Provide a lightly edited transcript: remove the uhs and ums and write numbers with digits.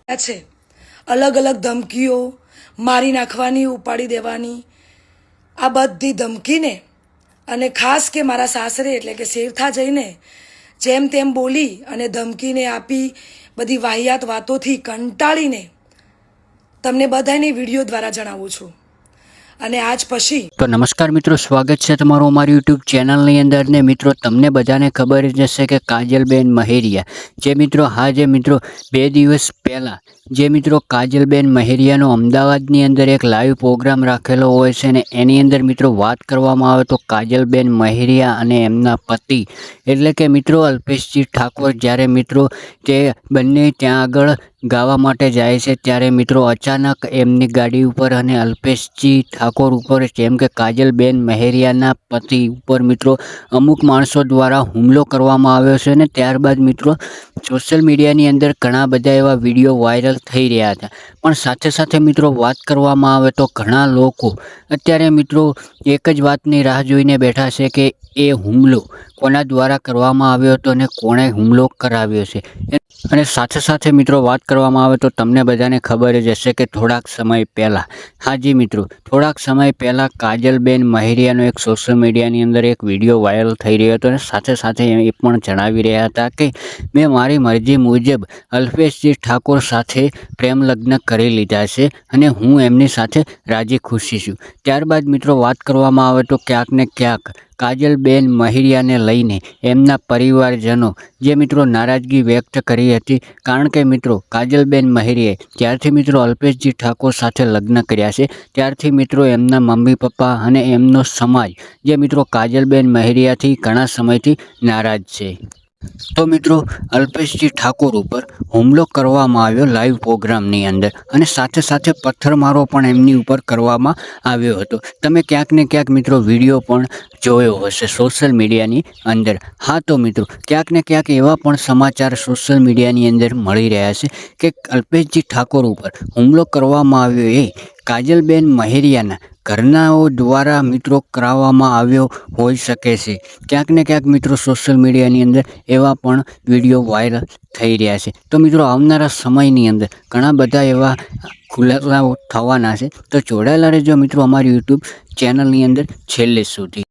છે અલગ અલગ ધમકીઓ મારી નાખવાની ઉપાડી દેવાની આ બધી ધમકીને અને ખાસ કે મારા સાસરે એટલે કે સેવથા જઈને જેમ તેમ બોલી અને ધમકીને આપી બધી વાહિયાત વાતોથી કંટાળીને તમને બધાને વિડીયો દ્વારા જણાવું છું અને આજ પછી તો નમસ્કાર મિત્રો, સ્વાગત છે તમારું અમારી યુટ્યુબ ચેનલની અંદર ને મિત્રો તમને બધાને ખબર જ હશે કે કાજલબેન મહેરિયા જે મિત્રો 2 દિવસ પહેલાં જે મિત્રો કાજલબેન મહેરિયાનો અમદાવાદની અંદર એક લાઈવ પ્રોગ્રામ રાખેલો હોય છે ને એની અંદર મિત્રો વાત કરવામાં આવે તો કાજલબેન મહેરિયા અને એમના પતિ એટલે કે મિત્રો અલ્પેશજી ઠાકોર જ્યારે મિત્રો તે બંને ત્યાં આગળ ગાવા માટે જાય છે ત્યારે મિત્રો અચાનક એમની ગાડી ઉપર અને અલ્પેશજી ઠાકોર ઉપર જેમ કે કાજલબેન મહેરિયાના પતિ ઉપર મિત્રો અમુક માણસો દ્વારા હુમલો કરવામાં આવ્યો છે અને ત્યારબાદ મિત્રો સોશિયલ મીડિયાની અંદર ઘણા બધા એવા વિડીયો વાયરલ થઈ રહ્યા હતા. પણ સાથે સાથે મિત્રો વાત કરવામાં આવે તો ઘણા લોકો અત્યારે મિત્રો એક જ વાતની રાહ જોઈને બેઠા છે કે એ હુમલો કોના દ્વારા કરવામાં આવ્યો હતો અને કોણે હુમલો કરાવ્યો છે. અને સાથે સાથે મિત્રો વાત કરવામાં આવે તો તમને બધાને ખબર જ હશે કે થોડાક સમય પહેલાં કાજલબેન મહેરિયાનો એક સોશિયલ મીડિયાની અંદર એક વિડીયો વાયરલ થઈ રહ્યો હતો અને સાથે સાથે એ પણ જણાવી રહ્યા હતા કે મેં મારી મરજી મુજબ અલ્પેશજી ઠાકોર સાથે પ્રેમ લગ્ન કરી લીધા છે અને હું એમની સાથે રાજી ખુશી છું. ત્યારબાદ મિત્રો વાત કરવામાં આવે તો ક્યાંક ને ક્યાંક કાજલબેન મહેરિયાને લઈને એમના પરિવારજનો જે મિત્રો નારાજગી વ્યક્ત કરી હતી, કારણ કે મિત્રો કાજલબેન મહેરિયાએ જ્યારથી મિત્રો અલ્પેશજી ઠાકોર સાથે લગ્ન કર્યા છે ત્યારથી મિત્રો એમના મમ્મી પપ્પા અને એમનો સમાજ જે મિત્રો કાજલબેન મહેરિયાથી ઘણા સમયથી નારાજ છે. તો મિત્રો અલ્પેશજી ઠાકોર ઉપર હુમલો કરવામાં આવ્યો લાઈવ પ્રોગ્રામની અંદર અને સાથે સાથે પથ્થરમારો પણ એમની ઉપર કરવામાં આવ્યો હતો. તમે ક્યાંક ને ક્યાંક મિત્રો વિડીયો પણ જોયો હશે સોશિયલ મીડિયાની અંદર. હા, તો મિત્રો ક્યાંક ને ક્યાંક એવા પણ સમાચાર સોશિયલ મીડિયાની અંદર મળી રહ્યા છે કે અલ્પેશજી ઠાકોર ઉપર હુમલો કરવામાં આવ્યો એ કાજલબેન મહેરિયાના ઘરનાઓ દ્વારા મિત્રો કરાવવામાં આવ્યો હોઈ શકે છે. ક્યાંક ને ક્યાંક મિત્રો સોશિયલ મીડિયાની અંદર એવા પણ વિડીયો વાયરલ થઈ રહ્યા છે. તો મિત્રો આવનારા સમયની અંદર ઘણા બધા એવા ખુલાસાઓ થવાના છે, તો જોડાયેલા રહેજો મિત્રો અમારી યુટ્યુબ ચેનલની અંદર છેલ્લે સુધી.